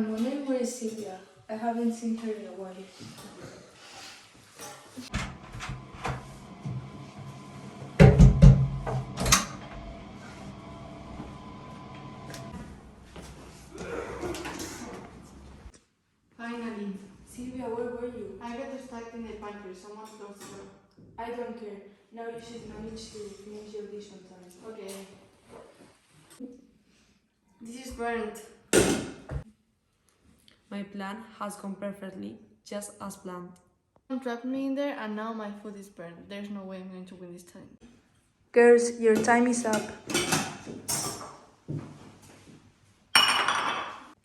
I'm wondering where is Silvia? I haven't seen her in a while. Finally. Silvia, where were you? I got distracted in the pantry. Someone closed the door. I don't care. Now you should manage to finish your dish on time. Okay. This is burnt. My plan has gone perfectly, just as planned. Someone trapped me in there and now my food is burned. There's no way I'm going to win this time. Girls, your time is up.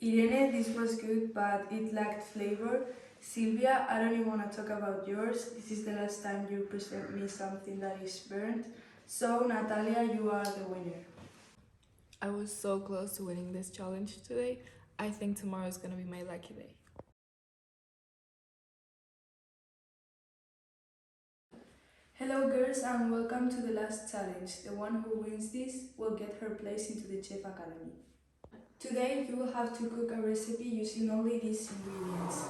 Irene, this was good, but it lacked flavor. Sylvia, I don't even want to talk about yours. This is the last time you present me something that is burnt. So, Natalia, you are the winner. I was so close to winning this challenge today. I think tomorrow is gonna be my lucky day. Hello girls and welcome to the last challenge. The one who wins this will get her place into the Chef Academy. Today you will have to cook a recipe using only these ingredients.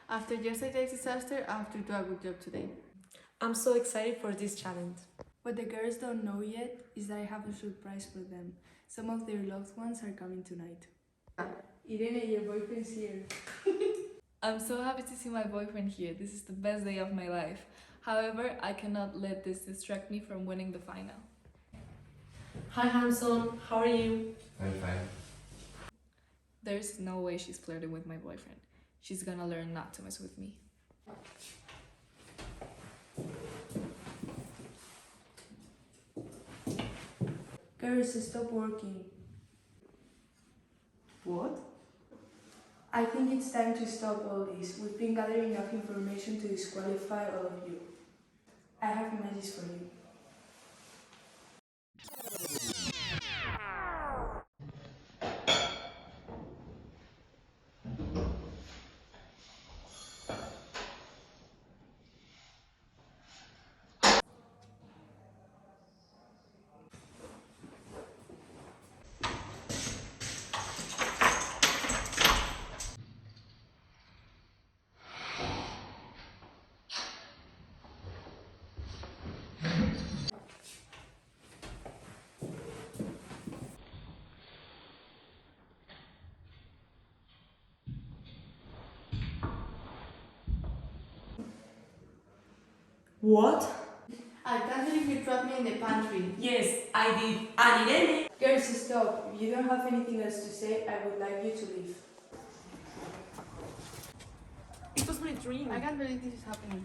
After yesterday's disaster, I have to do a good job today. I'm so excited for this challenge. What the girls don't know yet is that I have a surprise for them. Some of their loved ones are coming tonight. Irene, your boyfriend's here. I'm so happy to see my boyfriend here. This is the best day of my life. However, I cannot let this distract me from winning the final. Hi handsome, how are you? I'm fine. There's no way she's flirting with my boyfriend. She's gonna learn not to mess with me. Girls, stop working. What? I think it's time to stop all this. We've been gathering enough information to disqualify all of you. I have a message for you. What? I can't believe you trapped me in the pantry. Yes, I did. And Irene? Girls, stop. If you don't have anything else to say, I would like you to leave. It was my dream. I can't believe this is happening.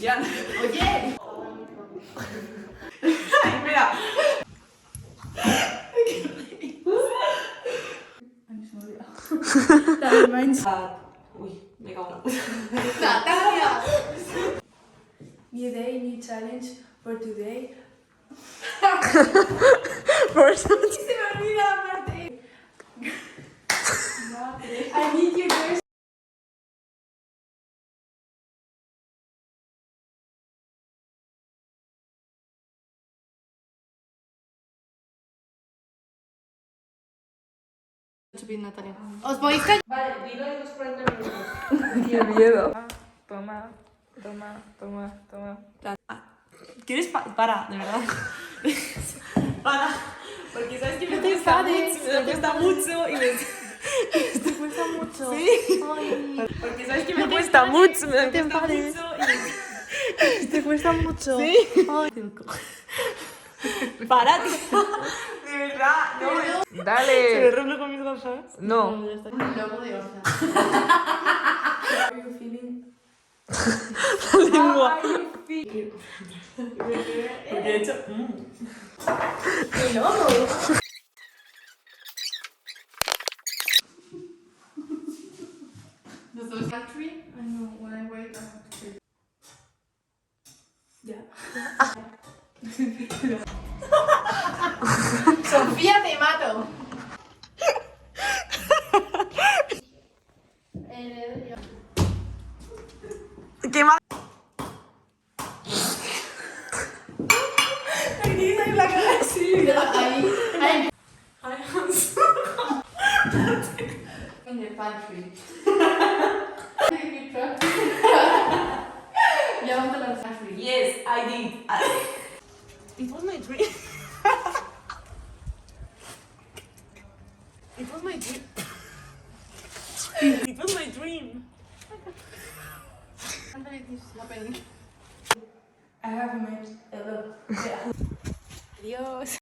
Ya. Oye. Ay, mira. I'm sorry. That reminds me. Uy, me cago. Natalia! New day, new challenge for today. Por eso. Se me olvida la parte. I need you girls. To be Natalia. ¿Os podéis callar? Vale, dilo en los 40 minutos. ¡Qué miedo! Toma, toma, toma, toma. ¿Quieres para, de verdad? Para. Porque sabes que me No te cuesta enfades, mucho. Me cuesta mucho y me... Te cuesta mucho. Sí. Ay, Porque sabes que me No te cuesta enfades, mucho. no Me te cuesta enfades. mucho y me... te cuesta mucho. Sí. Ay. Para, tío. De verdad. No. ¿Se me ¡Dale! rompe con mis gafas? No. Lobo de Osa. How are you feeling? La lengua. How are you Porque de hecho, Does those country? I know, when I wait, I have to wait. Yeah. Sofía, te mato. ¿qué más? Ahí. Hi, Hans. In the pantry. Llévate la pantry. Yes, I did. It was my dream. It was my dream. It was my dream. Can't believe this is happening. I have made a lot. Yeah. Adiós.